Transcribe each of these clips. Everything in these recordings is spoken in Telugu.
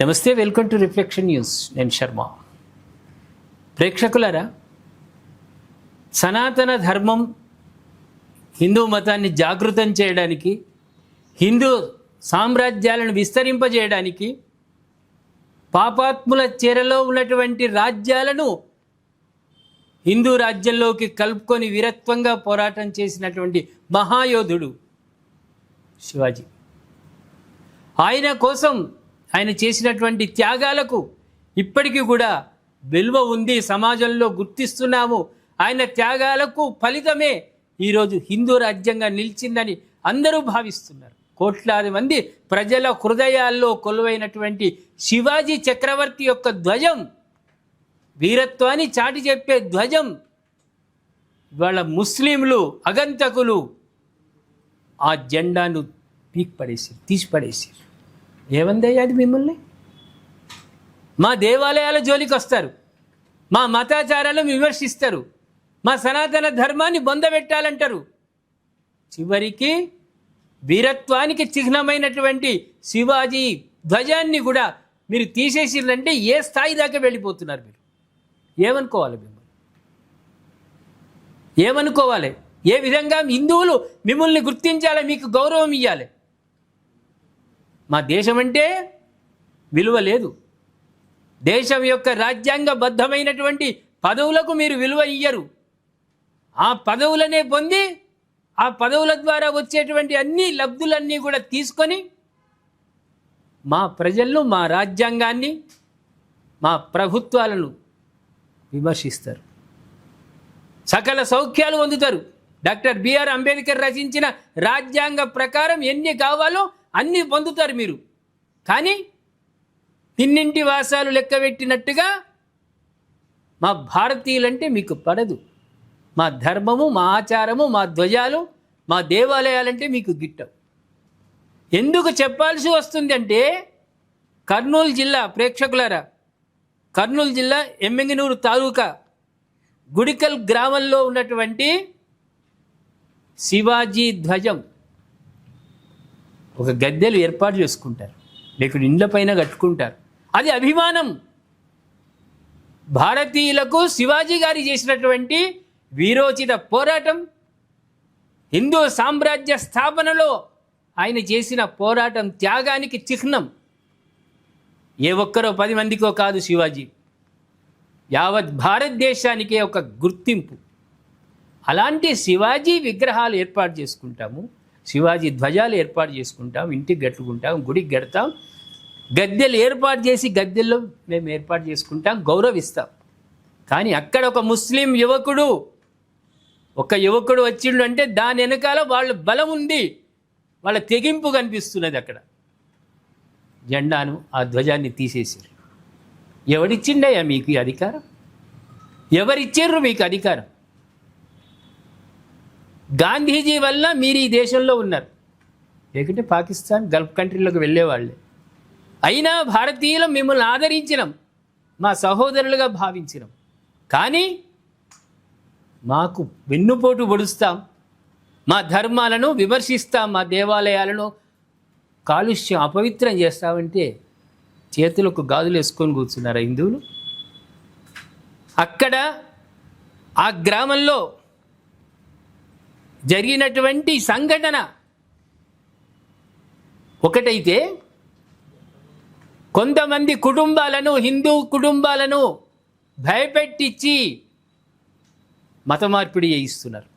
నమస్తే, వెల్కమ్ టు రిఫ్లెక్షన్ న్యూస్. నేను శర్మ. ప్రేక్షకులారా, సనాతన ధర్మం హిందూ మతాన్ని జాగృతం చేయడానికి, హిందూ సామ్రాజ్యాలను విస్తరింపజేయడానికి, పాపాత్ముల చెరలో ఉన్నటువంటి రాజ్యాలను హిందూ రాజ్యంలోకి కలుపుకొని వీరత్వంగా పోరాటం చేసినటువంటి మహాయోధుడు శివాజీ. ఆయన కోసం ఆయన చేసినటువంటి త్యాగాలకు ఇప్పటికీ కూడా విలువ ఉంది, సమాజంలో గుర్తిస్తున్నాము. ఆయన త్యాగాలకు ఫలితమే ఈరోజు హిందూ రాజ్యంగా నిలిచిందని అందరూ భావిస్తున్నారు. కోట్లాది మంది ప్రజల హృదయాల్లో కొలువైనటువంటి శివాజీ చక్రవర్తి యొక్క ధ్వజం, వీరత్వాన్ని చాటి చెప్పే ధ్వజం, ఇవాళ ముస్లింలు అగంతకులు ఆ జెండాను తీసి పడేసారు. ఏమందయ్యా అది? మిమ్మల్ని మా దేవాలయాల జోలికి వస్తారు, మా మతాచారాలను విమర్శిస్తారు, మా సనాతన ధర్మాన్ని బొందబెట్టాలంటారు. చివరికి వీరత్వానికి చిహ్నమైనటువంటి శివాజీ ధ్వజాన్ని కూడా మీరు తీసేసిరంటే ఏ స్థాయి దాకా వెళ్ళిపోతున్నారు? మీరు ఏమనుకోవాలి? ఏమనుకోవాలి? ఏ విధంగా హిందువులు మిమ్మల్ని గుర్తించాలి, మీకు గౌరవం ఇవ్వాలి? మా దేశం అంటే విలువ లేదు. దేశం యొక్క రాజ్యాంగబద్ధమైనటువంటి పదవులకు మీరు విలువ ఇయ్యరు. ఆ పదవులనే పొంది ఆ పదవుల ద్వారా వచ్చేటువంటి అన్ని లబ్ధులన్నీ కూడా తీసుకొని మా ప్రజలను, మా రాజ్యాంగాన్ని, మా ప్రభుత్వాలను విమర్శిస్తారు. సకల సౌఖ్యాలు పొందుతారు. డాక్టర్ బిఆర్ అంబేద్కర్ రచించిన రాజ్యాంగ ప్రకారం ఎన్ని కావాలో అన్నీ పొందుతారు మీరు. కానీ తిన్నింటి వాసాలు లెక్కబెట్టినట్టుగా మా భారతీయులంటే మీకు పడదు. మా ధర్మము, మా ఆచారము, మా ధ్వజాలు, మా దేవాలయాలంటే మీకు గిట్టవు. ఎందుకు చెప్పాల్సి వస్తుంది అంటే, కర్నూలు జిల్లా, ప్రేక్షకులారా, కర్నూలు జిల్లా ఎమ్మిగనూరు తాలూకా గుడికల్ గ్రామంలో ఉన్నటువంటి శివాజీ ధ్వజం ఒక గద్దెలు ఏర్పాటు చేసుకుంటారు, లేకుంటే ఇండ్ల పైన కట్టుకుంటారు. అది అభిమానం. భారతీయులకు శివాజీ గారి చేసినటువంటి వీరోచిత పోరాటం, హిందూ సామ్రాజ్య స్థాపనలో ఆయన చేసిన పోరాటం, త్యాగానికి చిహ్నం. ఏ ఒక్కరో 10 మందికో కాదు శివాజీ, యావత్ భారతదేశానికే ఒక గుర్తింపు. అలాంటి శివాజీ విగ్రహాలు ఏర్పాటు చేసుకుంటాము, శివాజీ ధ్వజాలు ఏర్పాటు చేసుకుంటాం, ఇంటికి కట్టుకుంటాం, గుడికి కడతాం, గద్దెలు ఏర్పాటు చేసి గద్దెల్లో మేము ఏర్పాటు చేసుకుంటాం, గౌరవిస్తాం. కానీ అక్కడ ఒక ముస్లిం యువకుడు, ఒక యువకుడు వచ్చిండు అంటే దాని వెనకాల వాళ్ళ బలం ఉంది, వాళ్ళ తెగింపు కనిపిస్తున్నది. అక్కడ జెండాను, ఆ ధ్వజాన్ని తీసేసారు. ఎవరిచ్చిండయ్యా మీకు ఈ అధికారం? ఎవరిచ్చారు మీకు అధికారం? గాంధీజీ వల్ల మీరు ఈ దేశంలో ఉన్నారు, లేకుంటే పాకిస్తాన్, గల్ఫ్ కంట్రీలోకి వెళ్ళేవాళ్ళే. అయినా భారతీయులు మిమ్మల్ని ఆదరించినాం, మా సహోదరులుగా భావించినాం. కానీ మాకు వెన్నుపోటు పొడుస్తాం, మా ధర్మాలను విమర్శిస్తాం, మా దేవాలయాలను కాలుష్యం, అపవిత్రం చేస్తామంటే చేతులకు గాజులు వేసుకొని కూర్చున్నారు హిందువులు. అక్కడ ఆ గ్రామంలో జరిగినటువంటి సంఘటన ఒకటైతే, కొంతమంది కుటుంబాలను, హిందూ కుటుంబాలను భయపెట్టించి మత మార్పిడి చేయిస్తున్నారు.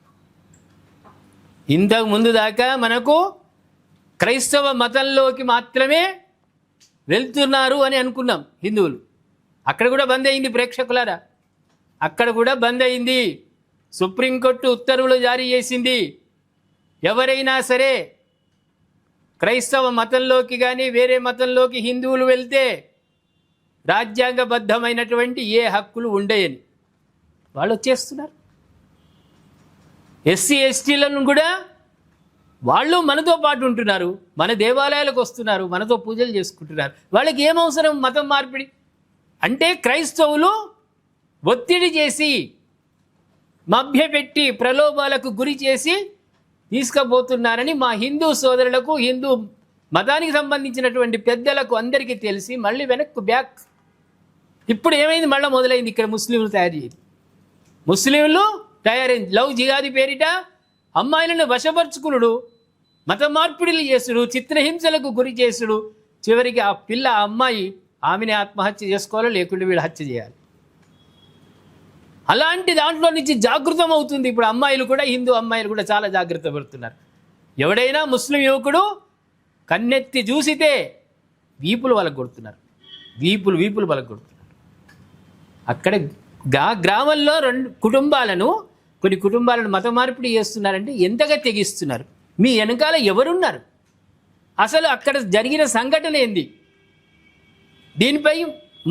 ఇంతకు ముందు దాకా మనకు క్రైస్తవ మతంలోకి మాత్రమే వెళ్తున్నారు అని అనుకున్నాం హిందువులు. అక్కడ కూడా బంద్ అయింది ప్రేక్షకులారా, అక్కడ కూడా బంద్ అయింది. సుప్రీంకోర్టు ఉత్తర్వులు జారీ చేసింది. ఎవరైనా సరే క్రైస్తవ మతంలోకి కానీ వేరే మతంలోకి హిందువులు వెళ్తే రాజ్యాంగబద్ధమైనటువంటి ఏ హక్కులు ఉండయని వాళ్ళు వచ్చేస్తున్నారు. ఎస్సీ ఎస్టీలను కూడా వాళ్ళు మనతో పాటు ఉంటున్నారు, మన దేవాలయాలకు వస్తున్నారు, మనతో పూజలు చేసుకుంటున్నారు. వాళ్ళకి ఏమవసరం మతం మార్పిడి? అంటే క్రైస్తవులు ఒత్తిడి చేసి, మభ్యపెట్టి, ప్రలోభాలకు గురి చేసి తీసుకుపోతున్నారని మా హిందూ సోదరులకు, హిందూ మతానికి సంబంధించినటువంటి పెద్దలకు అందరికీ తెలిసి మళ్ళీ వెనక్కు బ్యాక్. ఇప్పుడు ఏమైంది, మళ్ళీ మొదలైంది ఇక్కడ ముస్లింలు తయారు చేయడం. ముస్లింలు తయారైంది లవ్ జిహాదీ పేరిట అమ్మాయిలను వశపరుచుకునుడు, మత మార్పిడిలు చేసుడు, చిత్రహింసలకు గురి చేసుడు, చివరికి ఆ అమ్మాయి ఆమెని ఆత్మహత్య చేసుకోవాలో లేకుంటే వీళ్ళు హత్య చేయాలి. అలాంటి దాంట్లో నుంచి జాగృతం అవుతుంది. ఇప్పుడు అమ్మాయిలు కూడా, హిందూ అమ్మాయిలు కూడా చాలా జాగ్రత్త పడుతున్నారు. ఎవడైనా ముస్లిం యువకుడు కన్నెత్తి చూసితే వీపులు వాళ్ళకు కొడుతున్నారు, వీపులు వాళ్ళకు కొడుతున్నారు. అక్కడ గ్రామంలో కొన్ని కుటుంబాలను మత మార్పిడి చేస్తున్నారంటే ఎంతగా తెగిస్తున్నారు. మీ వెనకాల ఎవరున్నారు, అసలు అక్కడ జరిగిన సంఘటన ఏంది, దీనిపై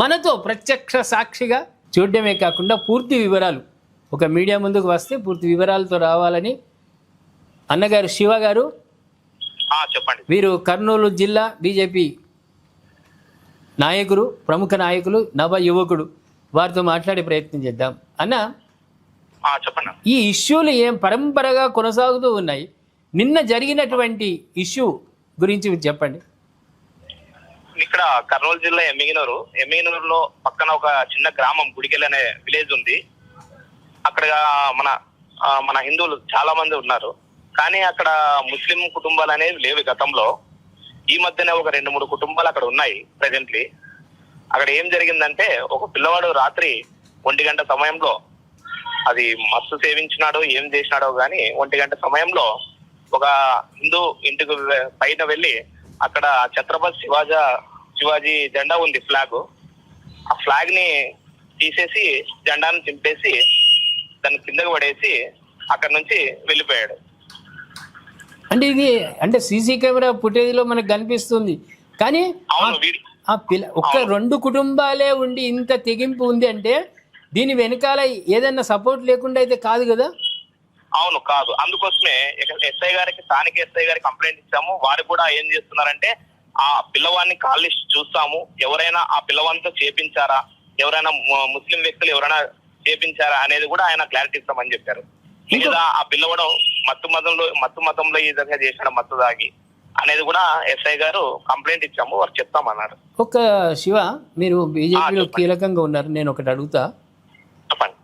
మనతో ప్రత్యక్ష సాక్షిగా చూడడమే కాకుండా పూర్తి వివరాలు ఒక మీడియా ముందుకు వస్తే పూర్తి వివరాలతో రావాలని అన్నగారు శివ గారు చెప్పండి. వీరు కర్నూలు జిల్లా బీజేపీ నాయకులు, ప్రముఖ నాయకులు, నవ యువకుడు, వారితో మాట్లాడే ప్రయత్నం చేద్దాం. అన్న, చెప్పండి. ఈ ఇష్యూలు ఏం పరంపరగా కొనసాగుతూ ఉన్నాయి. నిన్న జరిగినటువంటి ఇష్యూ గురించి చెప్పండి. ఇక్కడ కర్నూలు జిల్లా ఎమ్మిగనూరులో పక్కన ఒక చిన్న గ్రామం గుడికెల్ అనే విలేజ్ ఉంది. అక్కడ మన హిందువులు చాలా మంది ఉన్నారు. కానీ అక్కడ ముస్లిం కుటుంబాలు అనేవి లేవు గతంలో. ఈ మధ్యనే ఒక 2-3 కుటుంబాలు అక్కడ ఉన్నాయి ప్రెజెంట్లీ. అక్కడ ఏం జరిగిందంటే, ఒక పిల్లవాడు రాత్రి 1 గంట సమయంలో, అది మస్తు సేవించినాడో ఏం చేసినాడో కానీ 1 గంట సమయంలో ఒక హిందూ ఇంటికి పైన వెళ్ళి అక్కడ ఛత్రపతి శివాజీ జెండా ఉంది, ఫ్లాగ్. ఆ ఫ్లాగ్ ని తీసేసి జెండాను చింపేసి దాన్ని కిందకు పడేసి అక్కడ నుంచి వెళ్ళిపోయాడు. అంటే సీసీ కెమెరా ఫుటేజ్ లో మనకు కనిపిస్తుంది. కానీ ఆ ఒక్క 2 కుటుంబాలే ఉండి ఇంత తెగింపు ఉంది అంటే దీని వెనకాల ఏదైనా సపోర్ట్ లేకుండా అయితే కాదు కదా. అవును, కాదు. అందుకోసమే స్థానిక ఎస్ఐ గారికి కంప్లైంట్ ఇచ్చాము. వారు కూడా ఏం చేస్తున్నారంటే, ఆ పిల్లవాడిని కాల్ లిస్ట్ చూస్తాము, ఎవరైనా ఆ పిల్లవాడితో చేపించారా, ఎవరైనా ముస్లిం వ్యక్తులు ఎవరైనా చేపించారా అనేది కూడా ఆయన క్లారిటీ ఇస్తామని చెప్పారు. లేదా ఆ పిల్లవాడు మత్తు మతంలో ఈ విధంగా చేసిన మత్తు దాగి అనేది కూడా ఎస్ఐ గారు కంప్లైంట్ ఇచ్చాము, వారు చెప్తామన్నారు. ఒక శివ, మీరు బీజేపీలో కీలకంగా ఉన్నారు, నేను ఒకటి అడుగుతా. చెప్పండి.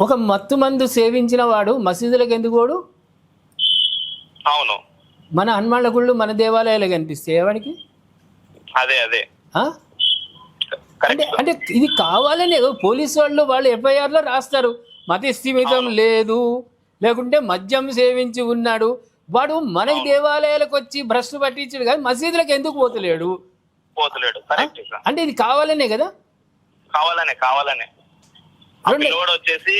ఒక మత్తు మందు సేవించిన వాడు మసీదులకు ఎందుకు పోడు? అవును, మన హనుమాన్ల గుళ్ళు మన దేవాలయాలు కనిపిస్తాయి ఎవరికి? అదే అంటే ఇది కావాలని పోలీసు వాళ్ళు ఎఫ్ఐఆర్ లో రాస్తారు, మత స్థిమితం లేదు, లేకుంటే మద్యం సేవించి ఉన్నాడు, వాడు మనకి దేవాలయాలకు వచ్చి భ్రష్టు పట్టించాడు కానీ మసీదులకు ఎందుకు పోతలేడు? అంటే ఇది కావాలనే కదా. కావాలనే పిల్లవాడు వచ్చేసి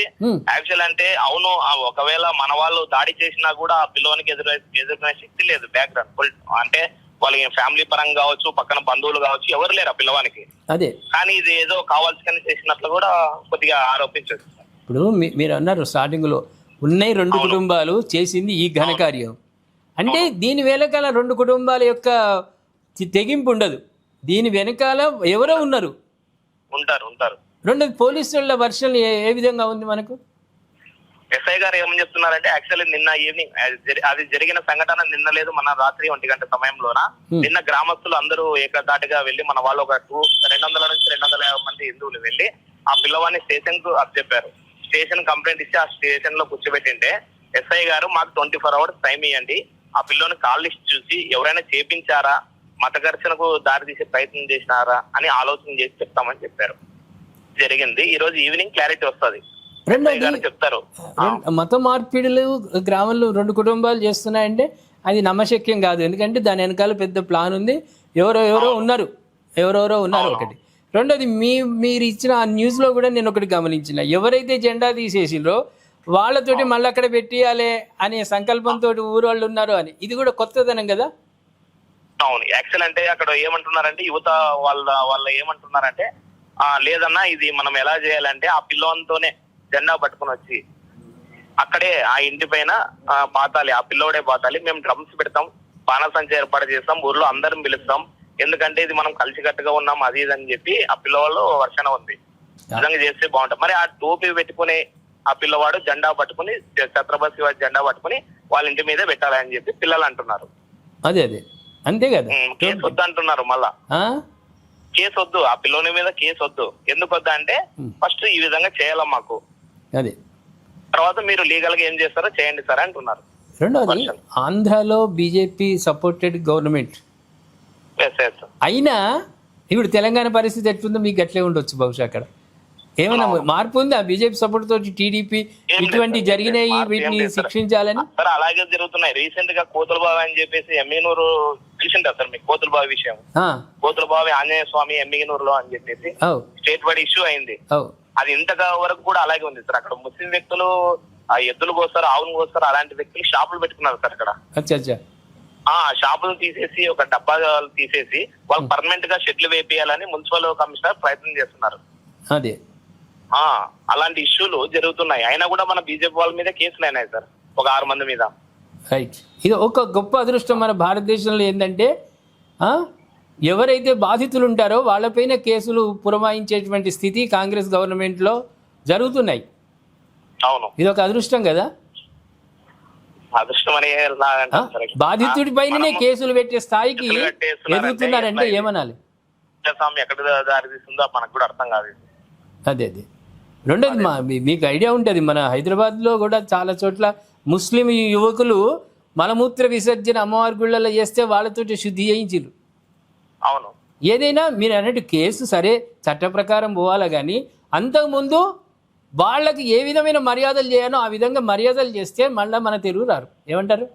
యాక్చువల్ అంటే, అవును, ఒకవేళ మన వాళ్ళు దాడి చేసినా కూడా ఆ పిల్లవానికి ఎదుర్కొనే శక్తి లేదు. బ్యాక్గ్రౌండ్ అంటే వాళ్ళకి ఫ్యామిలీ పరంగా కావచ్చు, పక్కన బంధువులు కావచ్చు, ఎవరు లేరు ఆ పిల్లవానికి. అదే, కానీ ఇది ఏదో కావాల్సిన చేసినట్లు కూడా కొద్దిగా ఆరోపించవచ్చు. ఇప్పుడు మీరు అన్నారు స్టార్టింగ్ లో ఉన్నాయి 2 కుటుంబాలు చేసింది ఈ ఘనకార్యం అంటే, దీని వెనకాల 2 కుటుంబాల యొక్క తెగింపు ఉండదు, దీని వెనకాల ఎవరో ఉంటారు. రెండోది పోలీసుల వర్షన్ ఏ విధంగా ఉంది మనకు? ఎస్ఐ గారు ఏమని చెప్తున్నారంటే, యాక్చువల్లీ నిన్న ఈవినింగ్ అది జరిగిన సంఘటన నిన్న లేదు, మన రాత్రి 1 గంట సమయంలోన నిన్న గ్రామస్తులు అందరూ ఏకదాటిగా వెళ్లి, మన వాళ్ళు ఒక 200 నుంచి 250 మంది హిందువులు వెళ్లి ఆ పిల్లవాడిని స్టేషన్ కు అప్పచెప్పారు. స్టేషన్ కంప్లైంట్ ఇచ్చి ఆ స్టేషన్ లో కూర్చోబెట్టింటే, ఎస్ఐ గారు మాకు 24 hours టైం ఇవ్వండి, ఆ పిల్లోని కాల్ లిస్ట్ చూసి ఎవరైనా చేపించారా, మత ఘర్షణకు దారి తీసే ప్రయత్నం చేసినారా అని ఆలోచన చేసి చెప్తామని చెప్పారు. జరిగింది ఈ రోజు ఈవినింగ్ క్లారిటీ వస్తుంది, చెప్తారు. మత మార్పిడులు గ్రామంలో 2 కుటుంబాలు చేస్తున్నాయంటే అది నమ్మశక్యం కాదు, ఎందుకంటే దాని వెనకాల పెద్ద ప్లాన్ ఉంది, ఎవరెవరో ఉన్నారు ఒకటి. రెండోది, మీరు ఇచ్చిన ఆ న్యూస్ లో కూడా నేను ఒకటి గమనించిన, ఎవరైతే జెండా తీసేసిండ్రో వాళ్ళతోటి మళ్ళీ అక్కడ పెట్టియాలి అనే సంకల్పంతో ఊరు వాళ్ళు ఉన్నారు అని, ఇది కూడా కొత్తదనం కదా. అవును, యాక్చువల్ అంటే అక్కడ ఏమంటున్నారంటే, యువత వాళ్ళ ఏమంటున్నారంటే, లేదన్నా ఇది మనం ఎలా చేయాలంటే, ఆ పిల్లవానితోనే జెండా పట్టుకుని వచ్చి అక్కడే ఆ ఇంటి పైన పాతాలి, ఆ పిల్లవాడే పాతాలి, మేము డ్రమ్స్ పెడతాం, బాణసంచ ఏర్పాటు చేస్తాం, ఊర్లో అందరం పిలుస్తాం, ఎందుకంటే ఇది మనం కలిసికట్టుగా ఉన్నాం అది ఇది అని చెప్పి ఆ పిల్లవాళ్ళు వర్షన ఉంది. విధంగా చేస్తే బాగుంటుంది. మరి ఆ టోపీ పెట్టుకుని ఆ పిల్లవాడు జెండా పట్టుకుని, ఛత్రపతి శివాజీ జెండా పట్టుకుని వాళ్ళ ఇంటి మీదే పెట్టాలని చెప్పి పిల్లలు అంటున్నారు. అదే అంతే కదా. కేసు వద్దు అంటున్నారు మళ్ళా. ఆ? కేసు వద్దు, ఆ పిల్లోని మీద కేసు వద్దు. ఎందుకు వద్దా అంటే ఫస్ట్ ఈ విధంగా చేయాలా మాకు, అదే తర్వాత మీరు లీగల్ గా ఏం చేస్తారో చేయండి సార్ అంటున్నారు. రెండోది, ఆంధ్రాలో బీజేపీ సపోర్టెడ్ గవర్నమెంట్ అయినా ఇప్పుడు తెలంగాణ పరిస్థితి ఎట్లుందో మీకు అట్లే ఉండొచ్చు బహుశా. అక్కడ ఏమైనా మార్పు ఉంది ఆ బీజేపీ సపోర్ట్ తోటి? టీడీపీ ఇటువంటి జరిగినాయి, వీటిని శిక్షించాలని సార్ అలాగే జరుగుతున్నాయి. రీసెంట్ గా కోతులబావి అని చెప్పేసి ఎమ్మిగనూరు తెలిసింటారు సార్ మీకు, కోతులబావి విషయం. కోతులబావి ఆంజనేయ స్వామి ఎమ్మిగనూరులో అని చెప్పేసి స్టేట్ వైడ్ ఇష్యూ అయింది. అది ఇంతగా వరకు కూడా అలాగే ఉంది సార్. అక్కడ ముస్లిం వ్యక్తులు ఆ ఎద్దులు కోస్తారు, ఆవును కోస్తారు, అలాంటి వ్యక్తులు షాపులు పెట్టుకున్నారు సార్ అక్కడ. ఆ షాపులు తీసేసి ఒక డబ్బా తీసేసి వాళ్ళు పర్మనెంట్ గా షెడ్లు వేపియాలని మున్సిపల్ కమిషనర్ ప్రయత్నం చేస్తున్నారు. అదే అలాంటి ఇష్యూలు జరుగుతున్నాయి. అయినా కూడా మన బీజేపీ వాళ్ళ మీద కేసులు అయినాయి సార్, ఒక 6 మంది మీద. రైట్. ఇది ఒక గొప్ప అదృష్టం మన భారతదేశంలో ఏంటంటే ఎవరైతే బాధితులు ఉంటారో వాళ్ళపైన కేసులు పురమాయించేటువంటి స్థితి కాంగ్రెస్ గవర్నమెంట్లో జరుగుతున్నాయి. అవును, ఇది ఒక అదృష్టం కదా. అదృష్టం అనే బాధితుడి పైననే కేసులు పెట్టే స్థాయికి ఎదుగుతున్నారంటే ఏమనాలి? ఎక్కడ దారి తీస్తుందో మనకు కూడా అర్థం కాదు. అదే రెండోది, మీకు ఐడియా ఉంటుంది, మన హైదరాబాద్లో కూడా చాలా చోట్ల ముస్లిం యువకులు మలమూత్ర విసర్జన అమ్మవారి గుళ్ళలో చేస్తే వాళ్ళతోటి శుద్ధి చేయించారు. అవును, ఏదైనా మీరు అన్నట్టు కేసు సరే చట్ట ప్రకారం పోవాలా, కానీ అంతకుముందు వాళ్ళకి ఏ విధమైన మర్యాదలు చేయాలో ఆ విధంగా మర్యాదలు చేస్తే మళ్ళీ మన తెలుగు రారు. ఏమంటారు?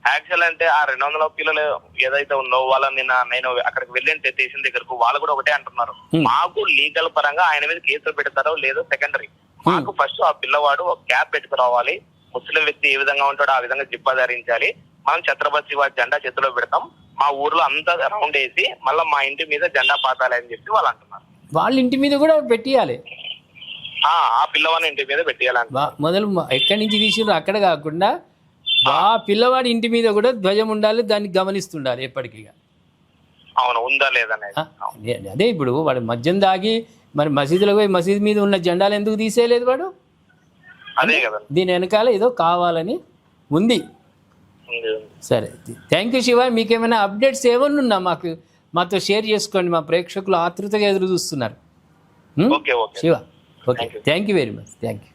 యాక్చువల్ అంటే ఆ 200 పిల్లలు ఏదైతే ఉన్నో వాళ్ళని నేను అక్కడికి వెళ్ళింటే స్టేషన్ దగ్గరకు వాళ్ళు కూడా ఒకటే అంటున్నారు, మాకు లీగల్ పరంగా ఆయన మీద కేసులు పెడతారో లేదో సెకండరీ, మాకు ఫస్ట్ ఆ పిల్లవాడు ఒక క్యాప్ పెట్టుకురావాలి, ముస్లిం వ్యక్తి ఏ విధంగా ఉంటాడో ఆ విధంగా జిబ్బా ధరించాలి, మనం ఛత్రపతి శివాజీ జెండా చేతిలో పెడతాం, మా ఊర్లో అంతా రౌండ్ వేసి మళ్ళీ మా ఇంటి మీద జెండా పాతాలి అని చెప్పి వాళ్ళు అంటున్నారు. వాళ్ళ ఇంటి మీద కూడా పెట్టియాలి, ఆ పిల్లవాడిని ఇంటి మీద పెట్టియాలని మొదలు ఎక్కడి నుంచి తీసిండ్రు అక్కడ కాకుండా ఆ పిల్లవాడి ఇంటి మీద కూడా ధ్వజం ఉండాలి, దాన్ని గమనిస్తుండాలి ఎప్పటికీ. అవును, ఉందా లేదనే. అదే ఇప్పుడు వాడు మద్యం దాగి మరి మసీదులకు పోయి మసీదు మీద ఉన్న జెండాలు ఎందుకు తీసేయలేదు వాడు? అదే కదా, దీని వెనకాల ఏదో కావాలని ఉంది. సరే, థ్యాంక్ యూ శివ. మీకేమైనా అప్డేట్స్ ఏమన్నా మాతో షేర్ చేసుకోండి, మా ప్రేక్షకులు ఆతృతగా ఎదురు చూస్తున్నారు. Shiva, okay, thank you very much. Thank you.